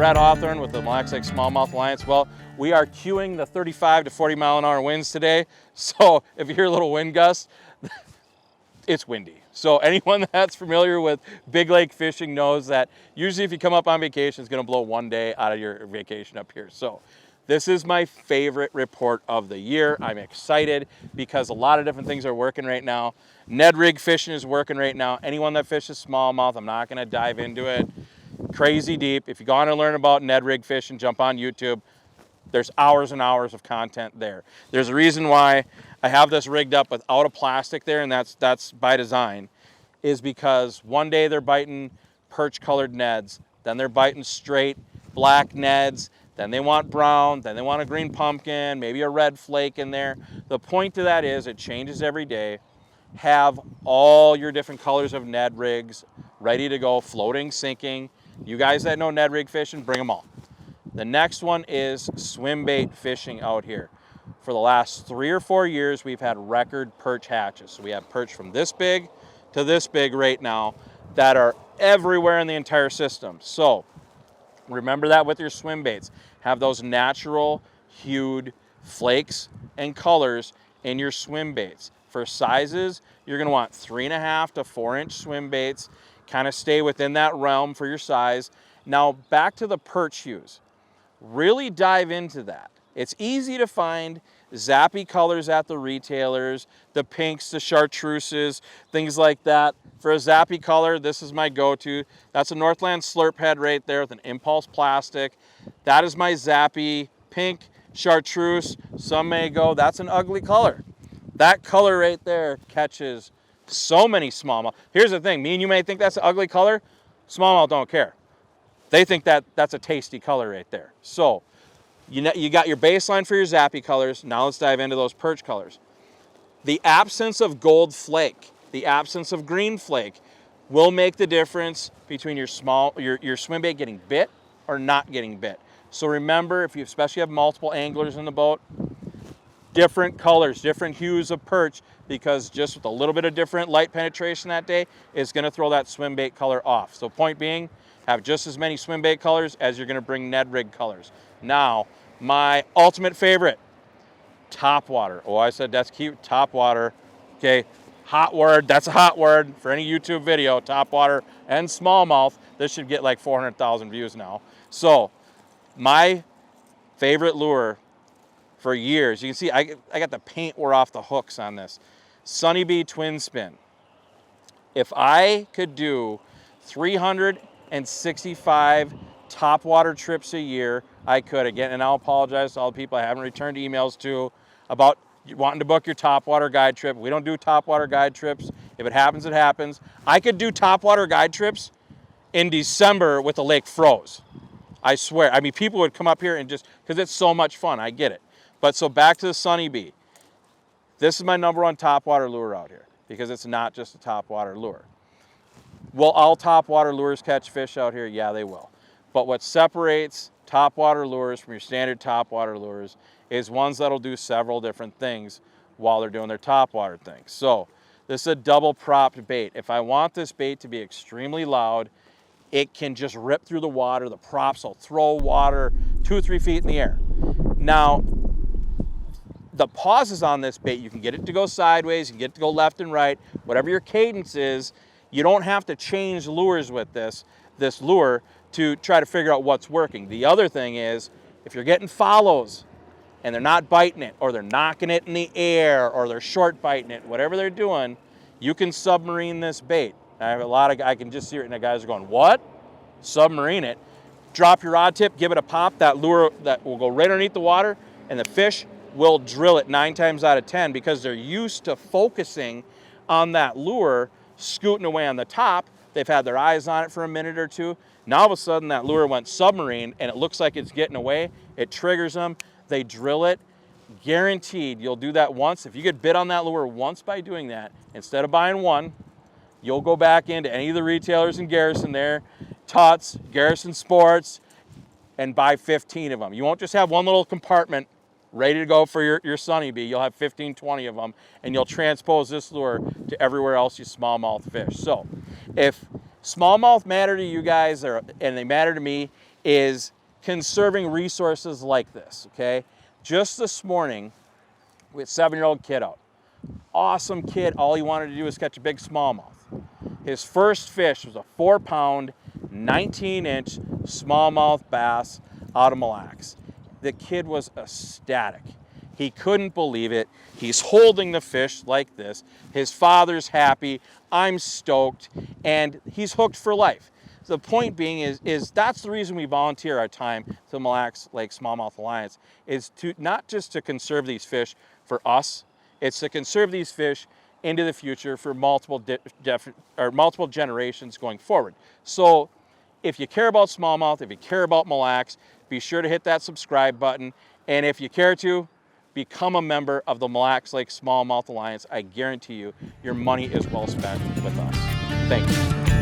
Brad Hawthorne with the Mille Lacs Smallmouth Alliance. Well, we are cueing the 35 to 40 mile an hour winds today. So if you hear a little wind gust, it's windy. So anyone that's familiar with big lake fishing knows that usually if you come up on vacation, it's gonna blow one day out of your vacation up here. So this is my favorite report of the year. I'm excited because a lot of different things are working right now. Ned rig fishing is working right now. Anyone that fishes smallmouth, I'm not gonna dive into it crazy deep. If you want to learn about Ned rig fishing, jump on YouTube. There's hours and hours of content there. There's a reason why I have this rigged up without a plastic there, and that's by design, is because one day they're biting perch colored Neds, then they're biting straight black Neds, then they want brown, then they want a green pumpkin, maybe a red flake in there. The point to that is it changes every day. Have all your different colors of Ned rigs ready to go, floating, sinking. You guys that know Ned rig fishing, bring them all. The next one is swim bait fishing out here. For the last 3 or 4 years, we've had record perch hatches. So we have perch from this big to this big right now that are everywhere in the entire system. So remember that with your swim baits. Have those natural hued flakes and colors in your swim baits. For sizes, you're gonna want 3.5 to 4 inch swim baits. Kind of stay within that realm for your size. Now back to the perch hues. Really dive into that. It's easy to find zappy colors at the retailers, the pinks, the chartreuses, things like that. For a zappy color, this is my go-to. That's a Northland slurp head right there with an impulse plastic. That is my zappy pink chartreuse. Some may go, that's an ugly color. That color right there catches so many smallmouth. Here's the thing, me and you may think that's an ugly color. Smallmouth don't care. They think that that's a tasty color right there. So you got your baseline for your zappy colors. Now let's dive into those perch colors. The absence of gold flake, the absence of green flake will make the difference between your swim bait getting bit or not getting bit. So remember, if you especially have multiple anglers in the boat, different colors, different hues of perch, because just with a little bit of different light penetration that day is going to throw that swim bait color off. So point being, have just as many swim bait colors as you're going to bring Ned rig colors. Now, my ultimate favorite, top water. Oh, I said that's cute, top water. Okay, hot word, that's a hot word for any YouTube video, top water and smallmouth. This should get like 400,000 views now. So, my favorite lure for years, you can see I got the paint wore off the hooks on this. Sunny Bee twin spin. If I could do 365 top water trips a year, I could. Again, and I'll apologize to all the people I haven't returned emails to about wanting to book your top water guide trip. We don't do top water guide trips. If it happens, it happens. I could do top water guide trips in December with the lake froze. I swear. I mean, people would come up here and just, because it's so much fun, I get it. But so back to the Sunny Bee. This is my #1 top water lure out here because it's not just a top water lure. Will all top water lures catch fish out here? Yeah, they will. But what separates top water lures from your standard top water lures is ones that'll do several different things while they're doing their top water thing. So this is a double propped bait. If I want this bait to be extremely loud, it can just rip through the water. The props will throw water 2 or 3 feet in the air. Now, the pauses on this bait, you can get it to go sideways, you can get it to go left and right, whatever your cadence is. You don't have to change lures with this lure to try to figure out what's working. The other thing is, if you're getting follows and they're not biting it, or they're knocking it in the air, or they're short biting it, whatever they're doing, you can submarine this bait. I have I can just see it, and the guys are going, what? Submarine it. Drop your rod tip, give it a pop, that lure that will go right underneath the water, and the fish will drill it 9 times out of 10 because they're used to focusing on that lure scooting away on the top. They've had their eyes on it for a minute or two. Now all of a sudden that lure went submarine and it looks like it's getting away. It triggers them. They drill it. Guaranteed you'll do that once. If you get bit on that lure once by doing that, instead of buying one, you'll go back into any of the retailers in Garrison there, Tutts, Garrison Sports, and buy 15 of them. You won't just have one little compartment ready to go for your Sunny Bee. You'll have 15, 20 of them, and you'll transpose this lure to everywhere else you smallmouth fish. So if smallmouth matter to you guys, and they matter to me, is conserving resources like this, okay? Just this morning, we had a 7-year-old kid out. Awesome kid, all he wanted to do was catch a big smallmouth. His first fish was a 4-pound, 19-inch smallmouth bass out of Mille Lacs. The kid was ecstatic. He couldn't believe it. He's holding the fish like this. His father's happy. I'm stoked. And he's hooked for life. The point being is that's the reason we volunteer our time to the Mille Lacs Smallmouth Alliance, is to not just to conserve these fish for us, it's to conserve these fish into the future for multiple generations going forward. So if you care about smallmouth, if you care about Mille Lacs, be sure to hit that subscribe button. And if you care to, become a member of the Mille Lacs Smallmouth Alliance. I guarantee you, your money is well spent with us. Thank you.